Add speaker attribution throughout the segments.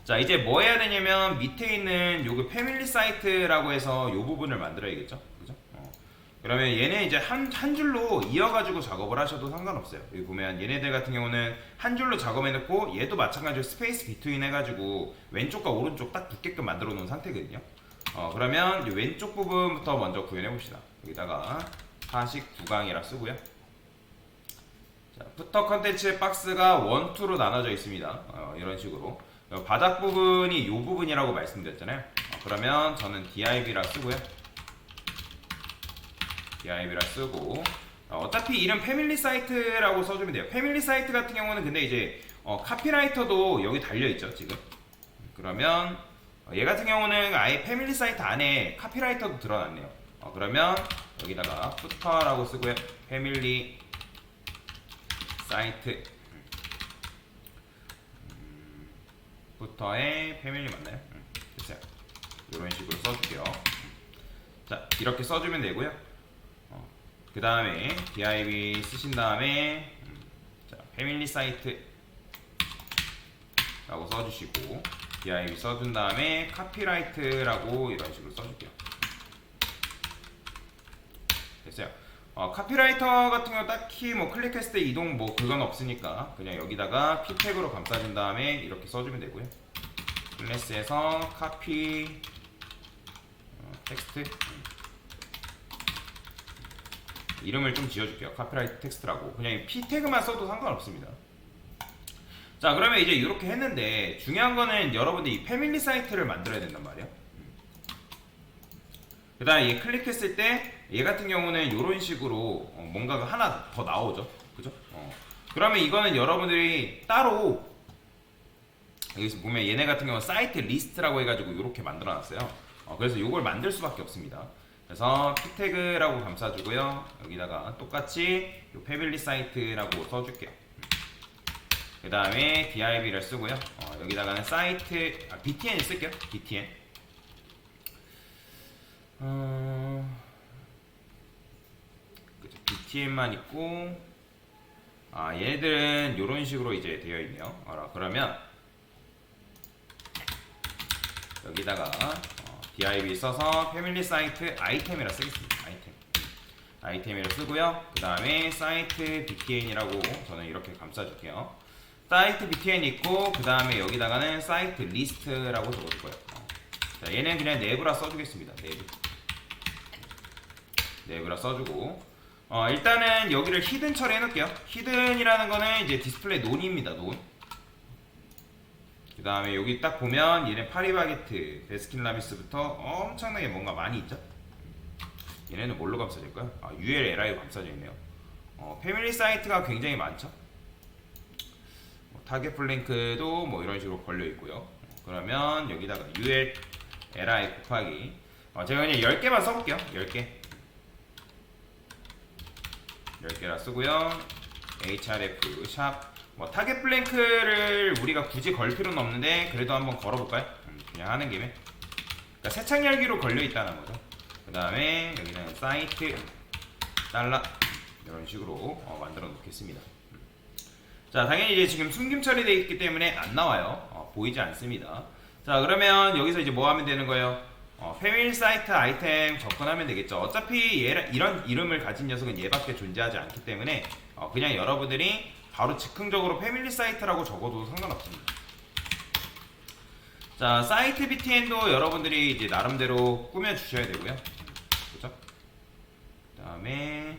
Speaker 1: 자, 이제 뭐 해야 되냐면 밑에 있는 요거 패밀리 사이트라고 해서 요 부분을 만들어야겠죠. 그죠? 그러면 얘네 이제 한 줄로 이어가지고 작업을 하셔도 상관없어요. 여기 보면 얘네들 같은 경우는 한 줄로 작업해놓고 얘도 마찬가지로 스페이스 비트윈 해가지고 왼쪽과 오른쪽 딱 붙게끔 만들어 놓은 상태거든요. 그러면 이 왼쪽 부분부터 먼저 구현해 봅시다. 여기다가 하식 구강이라 쓰고요. 자, 푸터 컨텐츠 박스가 1, 2로 나눠져 있습니다. 이런 식으로 바닥 부분이 이 부분이라고 말씀드렸잖아요. 그러면 저는 div라 쓰고요. div라 쓰고 어차피 이름 패밀리 사이트라고 써주면 돼요. 패밀리 사이트 같은 경우는 근데 이제 카피라이터도 여기 달려있죠 지금. 그러면 얘 같은 경우는 아예 패밀리 사이트 안에 카피라이터도 드러났네요. 그러면 여기다가 푸터라고 쓰고요. 패밀리 사이트 푸터에 패밀리 맞나요? 됐어요. 이런 식으로 써줄게요. 자, 이렇게 써주면 되고요. 그 다음에 div 쓰신 다음에 자, 패밀리 사이트 라고 써주시고 div 써준 다음에 카피라이트라고 이런 식으로 써줄게요. 됐어요. 카피라이터 같은 경우 딱히 뭐 클릭했을 때 이동 뭐 그건 없으니까 그냥 여기다가 p 태그로 감싸준 다음에 이렇게 써주면 되고요. 클래스에서 카피 텍스트 이름을 좀 지어줄게요. 카피라이트 텍스트라고 그냥 p 태그만 써도 상관없습니다. 자, 그러면 이제 이렇게 했는데 중요한 거는 여러분들이 이 패밀리 사이트를 만들어야 된단 말이에요. 그 다음에 얘 클릭했을 때 얘 같은 경우는 이런 식으로 뭔가가 하나 더 나오죠. 그죠? 그러면 이거는 여러분들이 따로 여기서 보면 얘네 같은 경우는 사이트 리스트라고 해가지고 이렇게 만들어놨어요. 그래서 이걸 만들 수밖에 없습니다. 그래서 p 태그라고 감싸주고요. 여기다가 똑같이 이 패밀리 사이트라고 써줄게요. 그 다음에 div를 쓰고요. 여기다가는 사이트 btn 쓸게요. btn btn만 있고 얘네들은 이런 식으로 이제 되어 있네요. 그러면 여기다가 div 써서 패밀리 사이트 아이템이라 쓰겠습니다. 아이템이라 쓰고요. 그 다음에 사이트 btn이라고 저는 이렇게 감싸줄게요. 사이트 btn 있고 그 다음에 여기다가는 사이트 리스트라고 적어줄 거예요. 자, 얘는 그냥 네브라 써주겠습니다. 네브라 써주고 일단은 여기를 히든 처리해 놓을게요. 히든이라는 거는 이제 디스플레이 논입니다. 논. 그 다음에 여기 딱 보면 얘는 파리바게트, 베스킨라빈스부터 엄청나게 뭔가 많이 있죠. 얘네는 뭘로 감싸질까요? ULLI로 감싸져 있네요. 패밀리 사이트가 굉장히 많죠. 타겟 플랭크도 뭐 이런 식으로 걸려 있고요. 그러면 여기다가 ULLI 곱하기 제가 그냥 10개만 써볼게요. 10개라 쓰고요. href 샵 뭐 타겟 블랭크를 우리가 굳이 걸 필요는 없는데 그래도 한번 걸어볼까요? 그냥 하는 김에. 그러니까 세창 열기로 걸려 있다는 거죠. 그 다음에 여기는 사이트 달러 이런 식으로 만들어 놓겠습니다. 자, 당연히 이제 지금 숨김 처리되어 있기 때문에 안 나와요. 보이지 않습니다. 자, 그러면 여기서 이제 뭐 하면 되는 거예요? 패밀리 사이트 아이템 접근하면 되겠죠. 어차피 이런 이름을 가진 녀석은 얘밖에 존재하지 않기 때문에 그냥 여러분들이 바로 즉흥적으로 패밀리 사이트라고 적어도 상관없습니다. 자, 사이트 btn도 여러분들이 이제 나름대로 꾸며 주셔야 되고요. 그죠? 그 다음에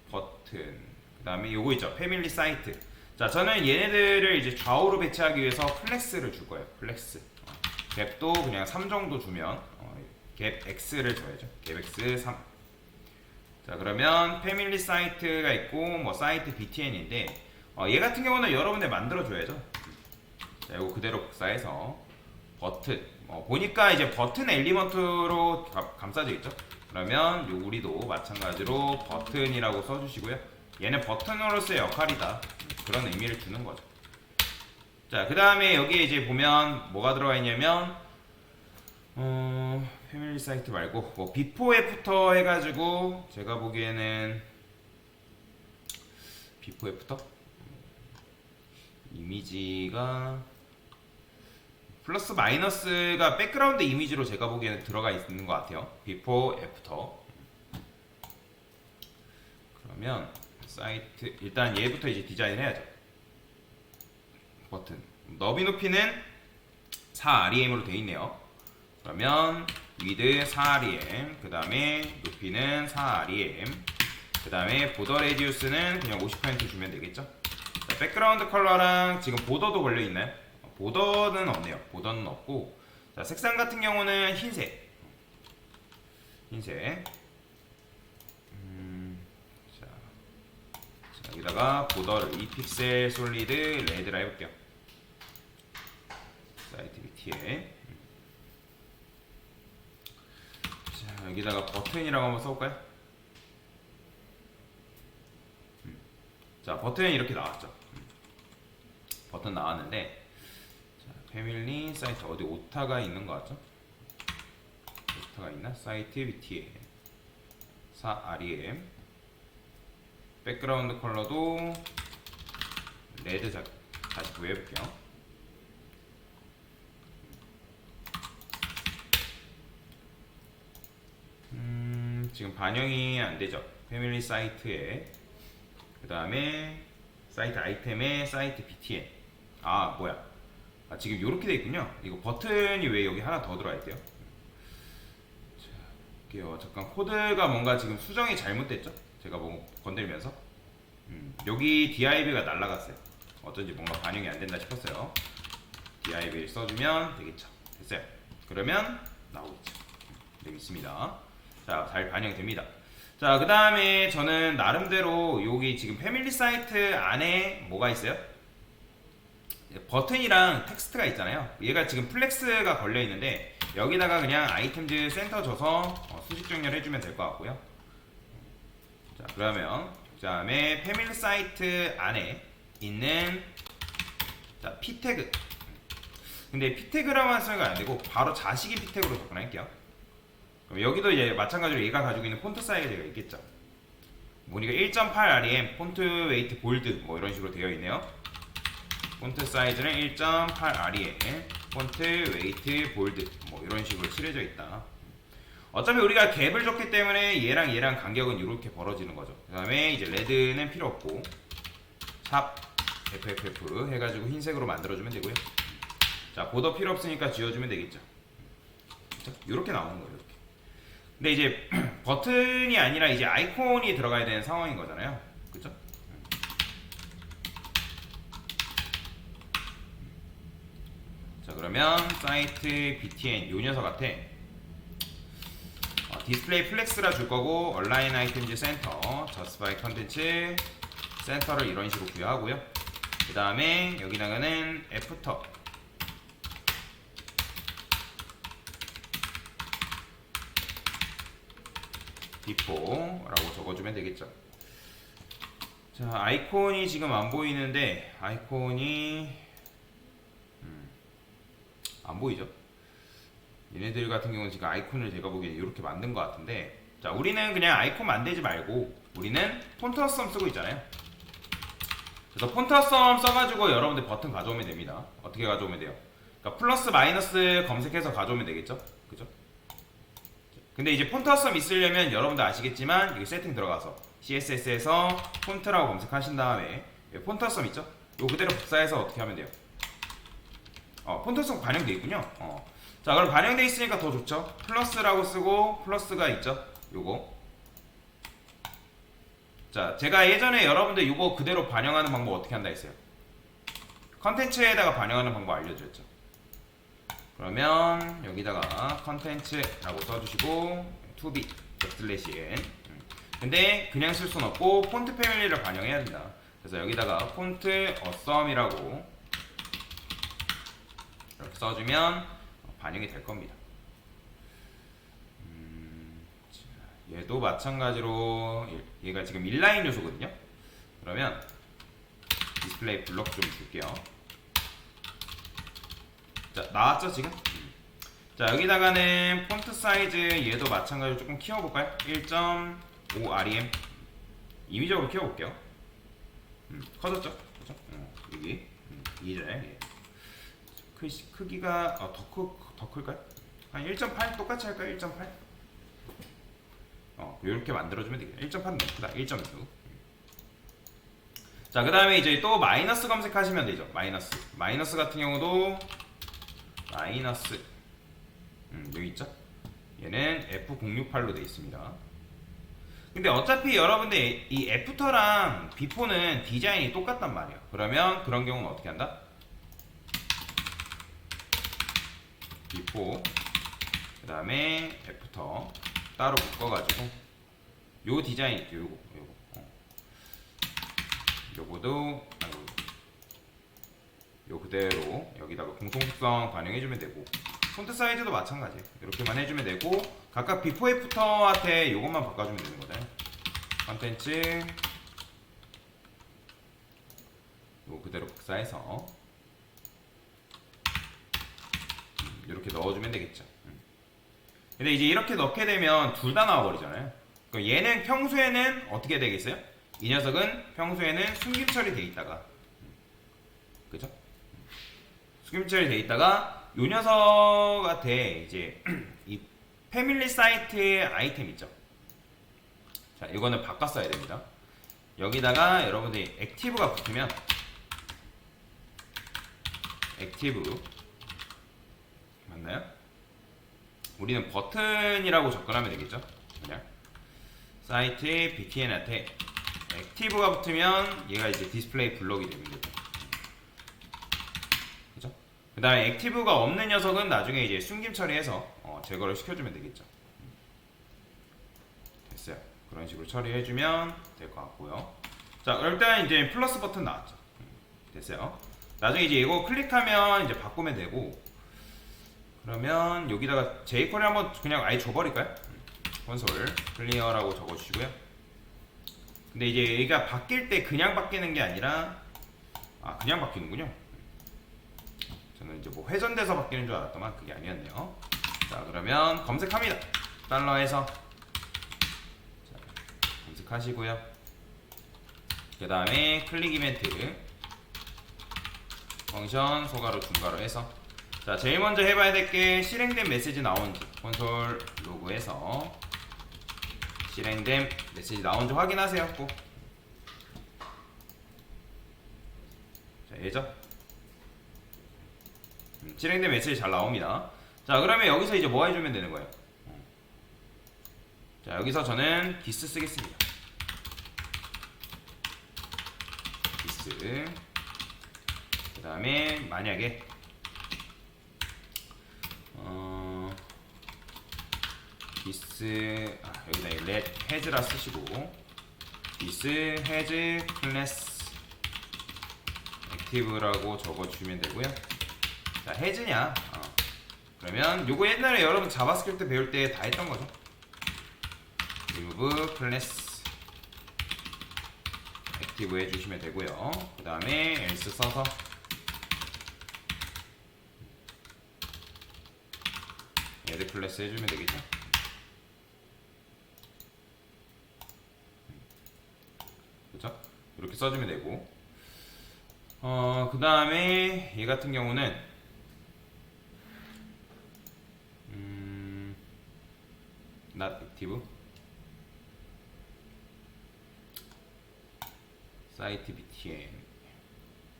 Speaker 1: 버튼, 그 다음에 요거 있죠. 패밀리 사이트. 자, 저는 얘네들을 이제 좌우로 배치하기 위해서 플렉스를 줄 거예요. 플렉스. 갭도 그냥 3 정도 주면 갭 X를 줘야죠. 갭 X 3. 자, 그러면 패밀리 사이트가 있고 뭐 사이트 btn인데 얘 같은 경우는 여러분들 만들어 줘야죠. 자, 이거 그대로 복사해서 버튼 보니까 이제 버튼 엘리먼트로 감싸져 있죠. 그러면 요 우리도 마찬가지로 버튼이라고 써주시고요. 얘는 버튼으로서의 역할이다. 그런 의미를 주는 거죠. 자, 그 다음에 여기에 이제 보면 뭐가 들어가 있냐면 패밀리 사이트 말고 뭐 비포 애프터 해가지고 제가 보기에는 비포 애프터 이미지가 플러스 마이너스가 백그라운드 이미지로 제가 보기에는 들어가 있는 것 같아요. 비포, 애프터. 그러면 사이트 일단 얘부터 이제 디자인 해야죠. 버튼 너비 높이는 4REM으로 되어 있네요. 그러면 위드 4REM, 그 다음에 높이는 4REM, 그 다음에 보더 레디우스는 그냥 50% 주면 되겠죠. 자, 백그라운드 컬러랑 지금 보더도 걸려 있나요? 보더는 없네요. 보더는 없고, 자, 색상 같은 경우는 흰색. 흰색. 자, 여기다가 보더를 2픽셀 솔리드 레드라 해볼게요. 사이트 BT에. 자, 여기다가 버튼이라고 한번 써볼까요? 자, 버튼이 이렇게 나왔죠. 버튼 나왔는데, 자, 패밀리 사이트 어디 오타가 있는 것 같죠? 오타가 있나? 사이트 BT에 4REM 백그라운드 컬러도 레드. 다시 구해볼게요. 지금 반영이 안 되죠. 패밀리 사이트에, 그 다음에 사이트 아이템에 사이트 BTN. 아, 뭐야. 아, 지금 이렇게 돼 있군요. 이거 버튼이 왜 여기 하나 더 들어와 있대요? 자, 볼게요. 잠깐, 코드가 뭔가 지금 수정이 잘못됐죠? 제가 뭐 건들면서. 여기 DIV가 날라갔어요. 어쩐지 뭔가 반영이 안 된다 싶었어요. DIV를 써주면 되겠죠. 됐어요. 그러면 나오겠죠. 여기 있습니다. 자, 잘 반영됩니다. 자, 그 다음에 저는 나름대로 여기 지금 패밀리 사이트 안에 뭐가 있어요? 버튼이랑 텍스트가 있잖아요. 얘가 지금 플렉스가 걸려 있는데 여기다가 그냥 아이템즈 센터 줘서 수식 정렬 해주면 될 것 같고요. 자, 그러면 그 다음에 패밀리 사이트 안에 있는, 자, P 태그. 근데 P 태그라만 쓰는 안 되고 바로 자식이 P 태그로 접근할게요. 그럼 여기도 이제 마찬가지로 얘가 가지고 있는 폰트 사이즈가 있겠죠. 보니까 1.8REM 폰트 웨이트 볼드 뭐 이런 식으로 되어 있네요. 폰트 사이즈는 1.8REM 폰트 웨이트 볼드 뭐 이런 식으로 칠해져 있다. 어차피 우리가 갭을 줬기 때문에 얘랑 간격은 이렇게 벌어지는 거죠. 그 다음에 이제 레드는 필요 없고 샵 FFF 해가지고 흰색으로 만들어주면 되고요. 자, 보더 필요 없으니까 지워주면 되겠죠. 이렇게 나오는 거예요. 이렇게. 근데 이제 버튼이 아니라 이제 아이콘이 들어가야 되는 상황인 거잖아요. 그쵸? 자, 그러면 사이트 BTN 요 녀석한테 디스플레이 플렉스라 줄 거고, 얼라인 아이템즈 센터, 저스파이 컨텐츠 센터를 이런 식으로 부여하고요. 그 다음에 여기다가는 애프터 비포라고 적어주면 되겠죠. 자, 아이콘이 지금 안 보이는데 아이콘이 안 보이죠? 얘네들 같은 경우는 지금 아이콘을 제가 보기엔 이렇게 만든 것 같은데, 자, 우리는 그냥 아이콘 만들지 말고 우리는 폰트 어썸 쓰고 있잖아요. 그래서 폰트 어썸 써가지고 여러분들 버튼 가져오면 됩니다. 어떻게 가져오면 돼요? 그러니까 플러스 마이너스 검색해서 가져오면 되겠죠? 그죠? 근데 이제 폰트 어썸 있으려면 여러분들 아시겠지만 여기 세팅 들어가서 CSS에서 폰트라고 검색하신 다음에 폰트 어썸 있죠? 요 그대로 복사해서 어떻게 하면 돼요? 폰트 어썸 반영돼 있군요. 자, 그럼 반영돼 있으니까 더 좋죠. 플러스라고 쓰고 플러스가 있죠. 요거. 자, 제가 예전에 여러분들 요거 그대로 반영하는 방법 어떻게 한다 했어요? 컨텐츠에다가 반영하는 방법 알려드렸죠. 그러면 여기다가 컨텐츠라고 써주시고 to be n. 근데 그냥 쓸 순 없고 폰트 패밀리를 반영해야 된다. 그래서 여기다가 폰트 어썸이라고 이렇게 써주면 반영이 될 겁니다. 얘도 마찬가지로 얘가 지금 인라인 요소거든요. 그러면 디스플레이 블럭 좀 줄게요. 자, 나왔죠 지금? 자, 여기다가는 폰트 사이즈 얘도 마찬가지로 조금 키워볼까요? 1.5REM 임의적으로 키워볼게요. 커졌죠? 그죠? 여기 이제 크기가 더 클까요? 한 1.8 똑같이 할까요? 1.8. 이렇게 만들어주면 되겠네요. 1.8는 너무 크다. 1.6. 자, 그 다음에 이제 또 마이너스 검색하시면 되죠. 마이너스 같은 경우도 마이너스 여기 있죠. 얘는 F068로 되어 있습니다. 근데 어차피 여러분들 이 애프터랑 비포는 디자인이 똑같단 말이에요. 그러면 그런 경우는 어떻게 한다? 비포 그 다음에 애프터 따로 묶어가지고 요 디자인 있죠. 요거도 요 그대로 여기다가 공통특성 반영해주면 되고, 폰트 사이즈도 마찬가지예요. 이렇게만 해주면 되고, 각각 비포 애프터한테 요것만 바꿔주면 되는 거잖아요. 컨텐츠 요 그대로 복사해서 이렇게 넣어주면 되겠죠. 근데 이제 이렇게 넣게 되면 둘 다 나와버리잖아요. 그럼 얘는 평소에는 어떻게 되겠어요? 이 녀석은 평소에는 숨김 처리돼 있다가, 그죠? 숨김 처리돼 있다가 요 녀석한테 이제 이 패밀리 사이트 아이템 있죠? 자, 이거는 바꿨어야 됩니다. 여기다가 여러분들이 액티브가 붙으면 액티브 맞나요? 우리는 버튼이라고 접근하면 되겠죠? 그냥 사이트에 btn한테 액티브가 붙으면 얘가 이제 디스플레이 블록이 됩니다. 그죠? 그 다음에 액티브가 없는 녀석은 나중에 이제 숨김 처리해서 제거를 시켜주면 되겠죠. 됐어요. 그런 식으로 처리해주면 될 것 같고요. 자, 그럴 때 이제 플러스 버튼 나왔죠. 됐어요. 나중에 이제 이거 클릭하면 이제 바꾸면 되고, 그러면 여기다가 jQuery 한번 그냥 아예 줘버릴까요? 콘솔 클리어라고 적어주시고요. 근데 이제 얘가 바뀔 때 그냥 바뀌는 게 아니라 그냥 바뀌는군요. 저는 이제 뭐 회전돼서 바뀌는 줄 알았더만 그게 아니었네요. 자, 그러면 검색합니다. 달러에서 검색하시고요. 그 다음에 클릭 이벤트 펑션 소가로 중가로 해서, 자, 제일 먼저 해봐야 될 게 실행된 메시지 나온지 콘솔 로그에서 실행된 메시지 나온지 확인하세요. 꼭. 자, 얘죠? 실행된 메시지 잘 나옵니다. 자, 그러면 여기서 이제 뭐 해주면 되는 거예요? 자, 여기서 저는 디스 쓰겠습니다. 디스. 그 다음에 만약에 디스 여기다 let has라 쓰시고 디스 has class active라고 적어주시면 되고요. 자, has냐? 그러면 요거 옛날에 여러분 자바스크립트 배울 때 다 했던 거죠. remove class active 해주시면 되고요. 그 다음에 else 써서 add class 해주면 되겠죠. 그죠? 이렇게 써주면 되고, 그 다음에 얘 같은 경우는 not active site btn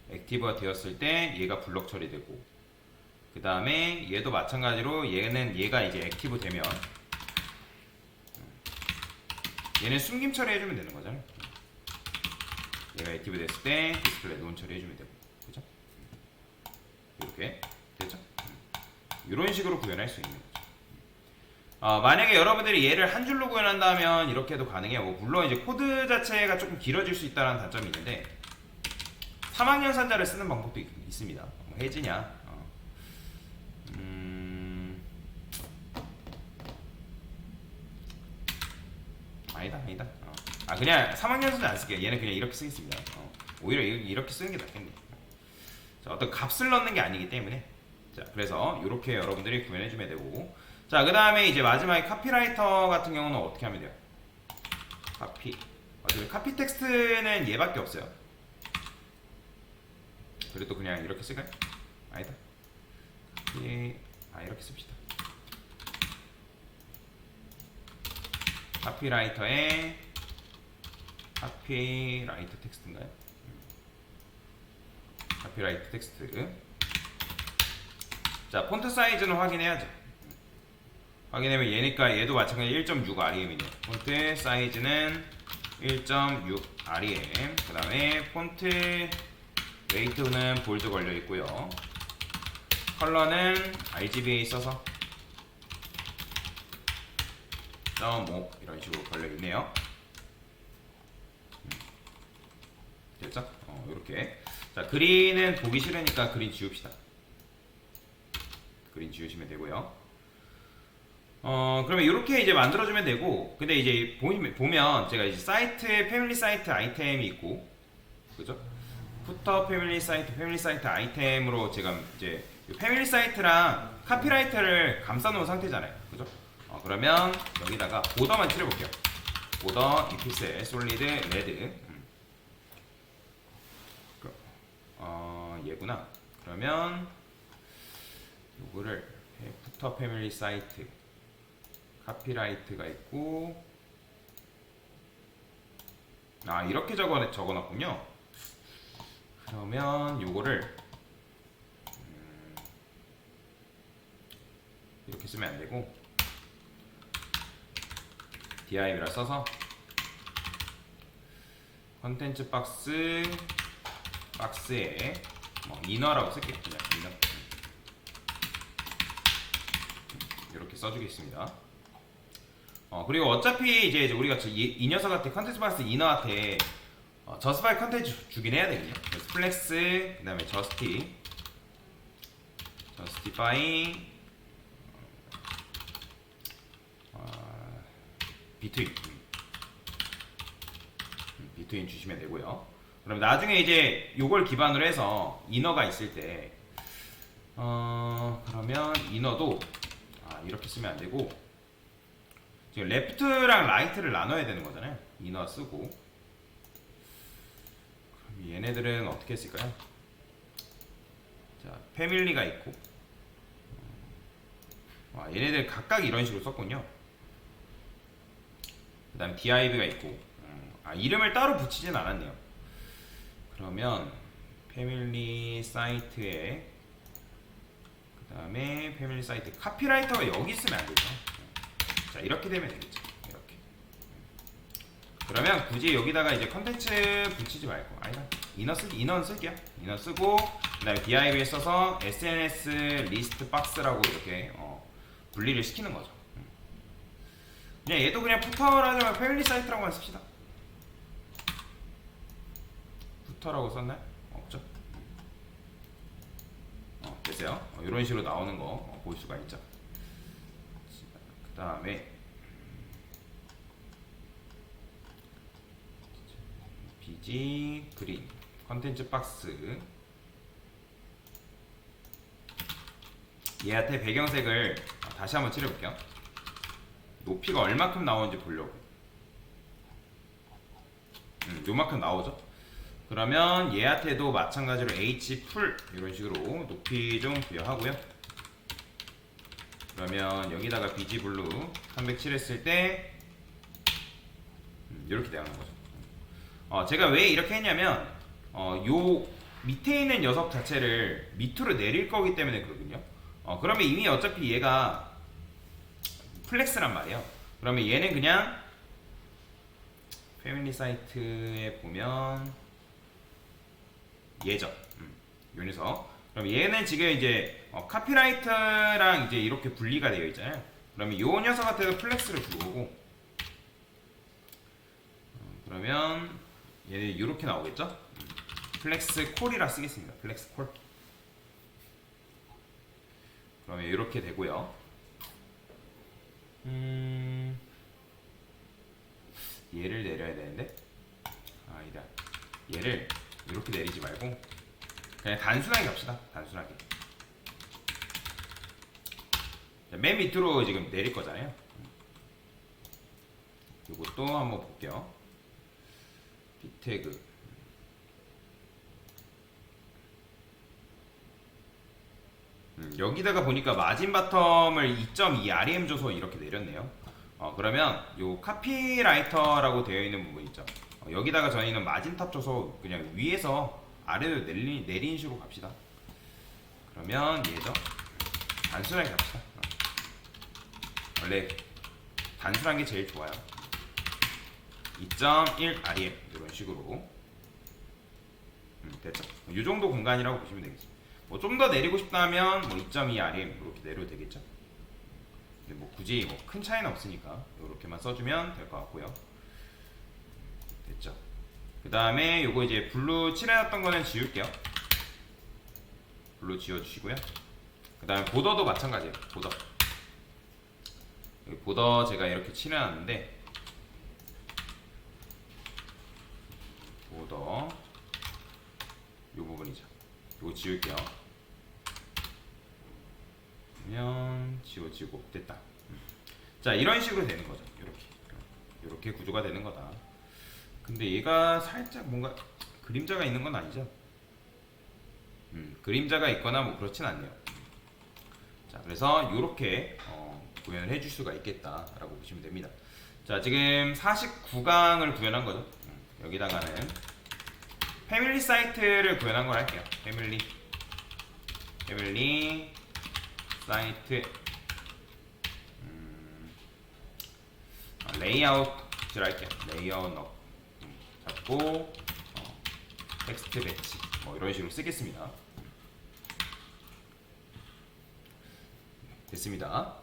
Speaker 1: 액티브가 되었을 때 얘가 블럭 처리되고, 그 다음에 얘도 마찬가지로 얘가 이제 액티브 되면 얘는 숨김 처리 해주면 되는 거잖아요. 얘가 액티브 됐을 때 디스플레이 논 처리 해주면 되고, 그죠? 이렇게 됐죠? 이런 식으로 구현할 수 있는 거죠. 만약에 여러분들이 얘를 한 줄로 구현한다면 이렇게 해도 가능해요. 물론 이제 코드 자체가 조금 길어질 수 있다는 단점이 있는데 3학년 산자를 쓰는 방법도 있습니다. 해지냐? 아니다. 그냥 3학년 산자 안 쓸게요. 얘는 그냥 이렇게 쓰겠습니다. 오히려 이렇게 쓰는 게 낫겠네요. 자, 어떤 값을 넣는 게 아니기 때문에, 자, 그래서 이렇게 여러분들이 구현해주면 되고, 자, 그 다음에 이제 마지막에 카피라이터 같은 경우는 어떻게 하면 돼요? 카피 텍스트는 얘밖에 없어요. 그래도 그냥 이렇게 쓸까요? 아니다. 이렇게 씁시다. 카피라이터에 카피라이터 텍스트인가요? 카피라이터 텍스트. 자, 폰트 사이즈는 확인해야죠. 확인하면 얘니까 얘도 마찬가지 1.6 REM이네요. 폰트 사이즈는 1.6 REM. 그 다음에 폰트 웨이트는 볼드 걸려 있고요. 컬러는 RGBA 써서 0.5 이런 식으로 걸려 있네요. 됐죠? 이렇게. 자, 그린은 보기 싫으니까 그린 지웁시다. 그린 지우시면 되고요. 그러면 이렇게 이제 만들어주면 되고, 근데 이제 보면 제가 이제 사이트에 패밀리 사이트 아이템이 있고, 그죠? 푸터 패밀리 사이트 아이템으로 제가 이제 패밀리 사이트랑 카피라이터를 감싸놓은 상태잖아요. 그죠? 그러면 여기다가 보더만 칠해볼게요. 보더, 이픽셀, 솔리드, 레드. 얘구나. 그러면 요거를 푸터 패밀리 사이트 카피라이트가 있고, 이렇게 적어놨군요. 그러면 요거를 이렇게 쓰면 안되고 div라 써서 컨텐츠 박스에 이너라고 쓸게요. 그냥 이너. 이렇게 써주겠습니다. 그리고 어차피 이제 우리가 이 녀석한테 컨텐츠 박스 이너한테 저스파이 컨텐츠 주긴 해야 되거든요. 그래서 플렉스, 그 다음에 저스티파이, 비트윈 주시면 되고요. 그럼 나중에 이제 요걸 기반으로 해서 이너가 있을 때 그러면 이너도 이렇게 쓰면 안 되고, 지금 레프트랑 라이트를 나눠야 되는 거잖아요. 이너 쓰고. 그럼 얘네들은 어떻게 쓸까요? 자, 패밀리가 있고, 얘네들 각각 이런 식으로 썼군요. 그 다음 div가 있고, 이름을 따로 붙이진 않았네요. 그러면 패밀리 사이트에, 그 다음에 패밀리 사이트 카피라이터가 여기 있으면 안 되죠. 자, 이렇게 되면 되겠죠. 이렇게. 그러면 굳이 여기다가 이제 컨텐츠 붙이지 말고, 이너는 쓸게요. 이너 쓰고, 그 다음에 div에 써서 SNS 리스트 박스라고 이렇게 분리를 시키는 거죠. 그냥 얘도 그냥 푸터라면 패밀리 사이트라고만 씁시다. 푸터라고 썼나요? 없죠? 됐어요. 이런 식으로 나오는 거 볼 수가 있죠. 그 다음에 BG 그린 컨텐츠 박스, 얘한테 배경색을 다시 한번 칠해볼게요. 높이가 얼마큼 나오는지 보려고. 요만큼 나오죠. 그러면 얘한테도 마찬가지로 H 풀 이런 식으로 높이 좀 부여하고요. 그러면 여기다가 BG 블루 307 했을 때 이렇게 되는 거죠. 제가 왜 이렇게 했냐면 요 밑에 있는 녀석 자체를 밑으로 내릴 거기 때문에 그러거든요. 그러면 이미 어차피 얘가 플렉스란 말이에요. 그러면 얘는 그냥 패밀리 사이트에 보면 얘죠. 요 녀석. 그럼 얘는 지금 이제 카피라이터랑 이제 이렇게 분리가 되어 있잖아요. 그러면 요 녀석한테도 플렉스를 줄 거고, 그러면 얘는 이렇게 나오겠죠? 플렉스 콜이라 쓰겠습니다. 플렉스 콜. 그러면 이렇게 되고요. 얘를 내려야 되는데, 아니다. 얘를 이렇게 내리지 말고 그냥 단순하게 갑시다. 단순하게. 맨 밑으로 지금 내릴 거잖아요. 이것도 한번 볼게요. 빅태그. 여기다가 보니까 마진 바텀을 2.2 RM 줘서 이렇게 내렸네요. 그러면 요 카피라이터라고 되어 있는 부분 있죠. 여기다가 저희는 마진탑 줘서 그냥 위에서 아래로 내린 식으로 갑시다. 그러면 얘죠. 단순하게 갑시다. 원래 단순한 게 제일 좋아요. 2.1 RM 이런 식으로 됐죠. 이 정도 공간이라고 보시면 되겠습니다. 뭐 좀 더 내리고 싶다면 뭐 2.2 RM 이렇게 내려도 되겠죠. 근데 뭐 굳이 뭐 큰 차이는 없으니까 이렇게만 써주면 될 것 같고요. 됐죠. 그 다음에 요거 이제 블루 칠해놨던 거는 지울게요. 블루 지워주시고요. 그 다음에 보더도 마찬가지예요. 보더. 여기 보더 제가 이렇게 칠해놨는데 보더 요 부분이죠. 요거 지울게요. 그러면 지워지고 됐다. 자, 이런 식으로 되는 거죠. 이렇게 구조가 되는 거다. 근데 얘가 살짝 뭔가 그림자가 있는 건 아니죠? 그림자가 있거나 뭐 그렇진 않네요. 자, 그래서 이렇게 구현을 해줄 수가 있겠다라고 보시면 됩니다. 자, 지금 49강을 구현한 거죠. 여기다가는 패밀리 사이트를 구현한 걸 할게요. 패밀리 사이트 레이아웃을 할게요. 레이아웃 잡고 텍스트 배치 뭐 이런 식으로 쓰겠습니다. 됐습니다.